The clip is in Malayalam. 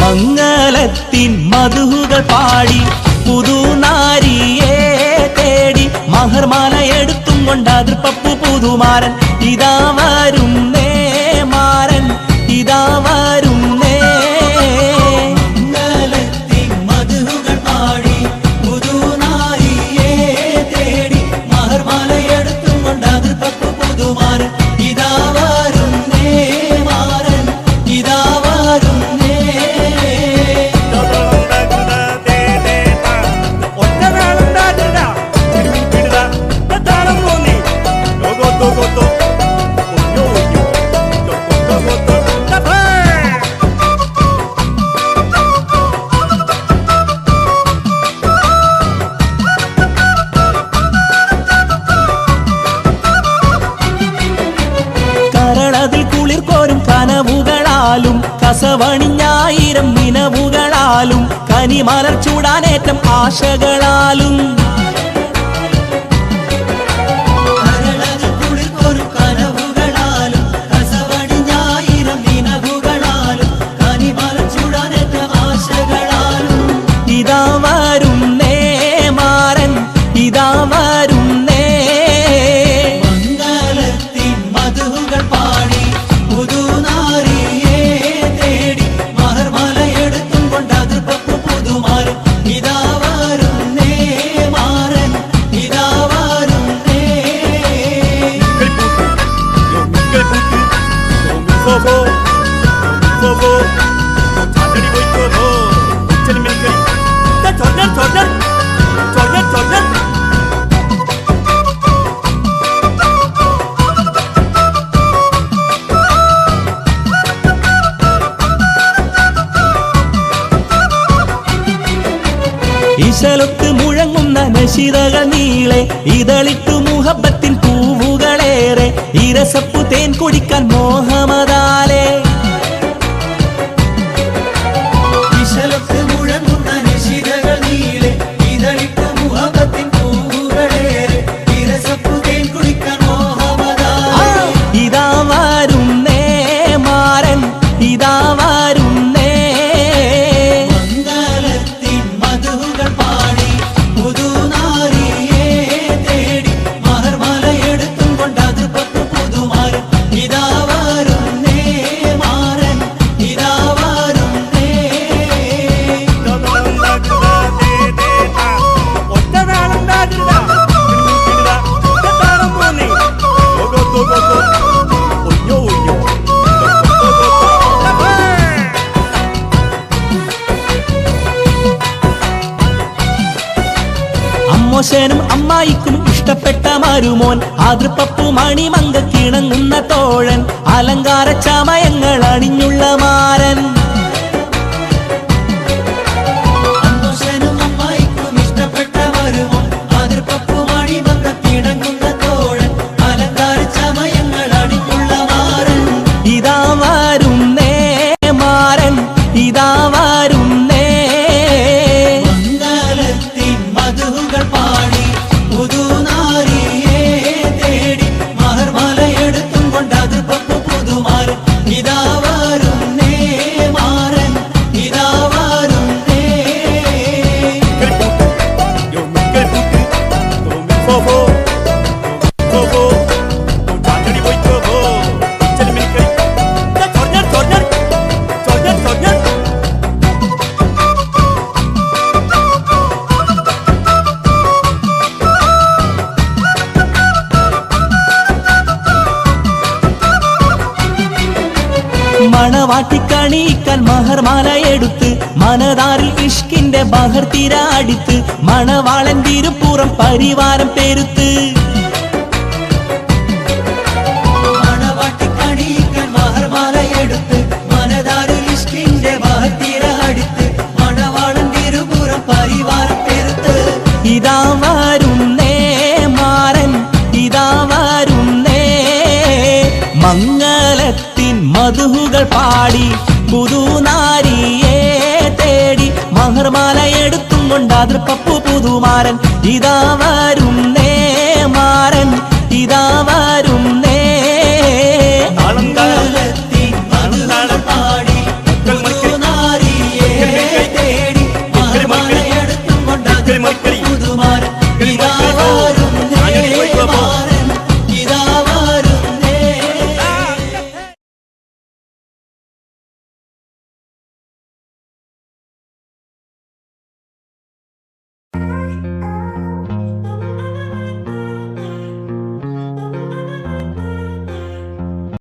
മംഗളത്തിൻ മധുകൾ പാടി പുതുനാരിയെ തേടി മഹർമാല എടുത്തും കൊണ്ട് അതിർപ്പപ്പു പുതുമാരൻ ഇതാ വരുന്നേ മാരൻ ഇതാ വരുന്നേ. മംഗളത്തിൻ മധുകൾ പാടി പുതുനാരിയെ തേടി മഹർമാല എടുത്തും കൊണ്ട് അതിർപ്പപ്പു പുതുമാരൻ ഇതാ വരുന്നേ മാരൻ ഇതാ വരുന്നേ. കരളതിൽ കുളിർ കോരും കനവുകളാലും കസവണിഞ്ഞായിരം നിനവുകളാലും കനിമലർ ചൂടാനേറ്റം ആശകളാലും ഇതാ വരുന്നേ മാരൻ ഇതാ വരുന്നേ. മംഗളത്തിൻ മധുകൾ പാടി പുതുനാരിയെ തേടി മഹർമാല എടുത്തും കൊണ്ട് അതിർപ്പപ്പു പുതുമാരൻ ഇതാ വരുന്നേ മാരൻ ഇതാ വരുന്നേ. ഇശലൊത്ത് മുഴങ്ങുന്ന നശിതകൾ നീളെ ഇതളിട്ടു മുഹബത്തിൻ പൂവുകളേറെ ഇരസപ്പു തേൻ കുടിക്കാൻ മോഹമതാലേ. ഇശലൊത്ത് മുഴങ്ങുന്ന നശിതകൾ നീളെ ഇതളിട്ടു മുഹബത്തിൻ പൂവുകളേറെ ഇരസപ്പു തേൻ കുടിക്കാൻ മോഹമതാലേ. ഇതാ വരുന്നേ മാരൻ ഇതാ വരുന്നേ. അമ്മോശനും അമ്മായിക്കും ഇഷ്ടപ്പെട്ട മരുമോൻ അതിർപ്പപ്പു മണിമങ്ക കിണങ്ങുന്ന തോഴൻ അലങ്കാര ചമയങ്ങൾ അണിഞ്ഞുള്ള മാരൻ. അമ്മോശനും അമ്മായിക്കും ഇഷ്ടപ്പെട്ട മരുമോൻ അതിർപ്പപ്പു മണിമങ്ക കിണങ്ങുന്ന തോഴൻ അലങ്കാര ചമയങ്ങൾ അണിഞ്ഞുള്ള മാരൻ ഇതാ വരുന്നേ മാരൻ ഇതാ വരുന്നേ. മംഗളത്തിൻ മധുകൾ പാടി പുതുനാരിയെ തേടി മഹർമാല എടുത്തും കൊണ്ട് അതിർപ്പപ്പു പുതുമാരൻ ഇതാ വരുന്നേ മാരൻ ഇതാ വരുന്നേ. മണവാട്ടിക്കണിയിക്കാൻ മഹർമാല എടുത്ത് മനതാറിൽ ഇഷ്കിന്റെ ബഹർ തിരാടിത്ത് മണവാളൻ തിരുപ്പുറം പരിവാരം പെരുത്ത്. മണവാട്ടിക്കണിയിക്കാൻ മഹർമാല എടുത്ത് മനതാറിൽ ഇഷ്കിന്റെ ബഹർ തിരാടിത്ത് മണവാളൻ തിരുപ്പുറം പരിവാരം പെരുത്ത്. ഇതാ വരുന്നേ മാരൻ ഇതാ വരുന്നേ. മംഗളത്തിൻ മധുകൾ പാടി പുതുനാരിയെ തേടി മഹർമാല എടുത്തും കൊണ്ട് അതിർപ്പപ്പു പുതുമാരൻ ഇതാ വരുന്നേ